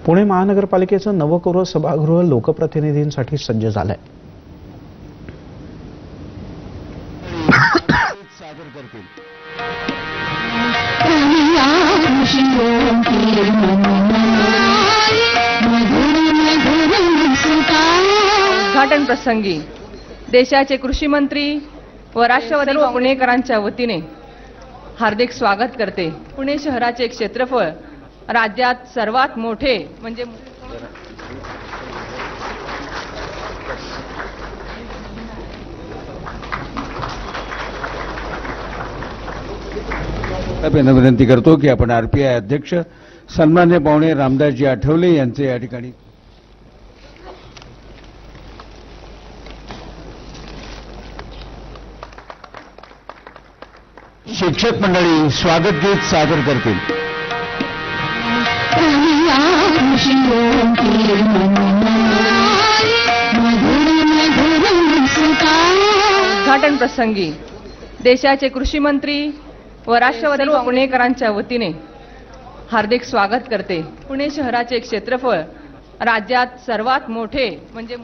पुणे महानगरपालिकेचं नवकोर सभागृह लोकप्रतिनिधींसाठी सज्ज झालंय. उद्घाटन प्रसंगी देशाचे कृषी मंत्री व राष्ट्रवादी पुणेकरांच्या वतीने हार्दिक स्वागत करते. पुणे शहराचे क्षेत्रफळ राज्यात सर्वात मोठे म्हणजे विनंती करतो की आपण आरपीआय अध्यक्ष सन्मान्य पाहुणे रामदासजी आठवले यांचे या ठिकाणी शिक्षक मंडळी स्वागत गीत सादर करतील. उद्घाटन प्रसंगी देशाचे कृषी मंत्री व राष्ट्रवादी पुणेकरांच्या वतीने हार्दिक स्वागत करते. पुणे शहराचे क्षेत्रफळ राज्यात सर्वात मोठे म्हणजे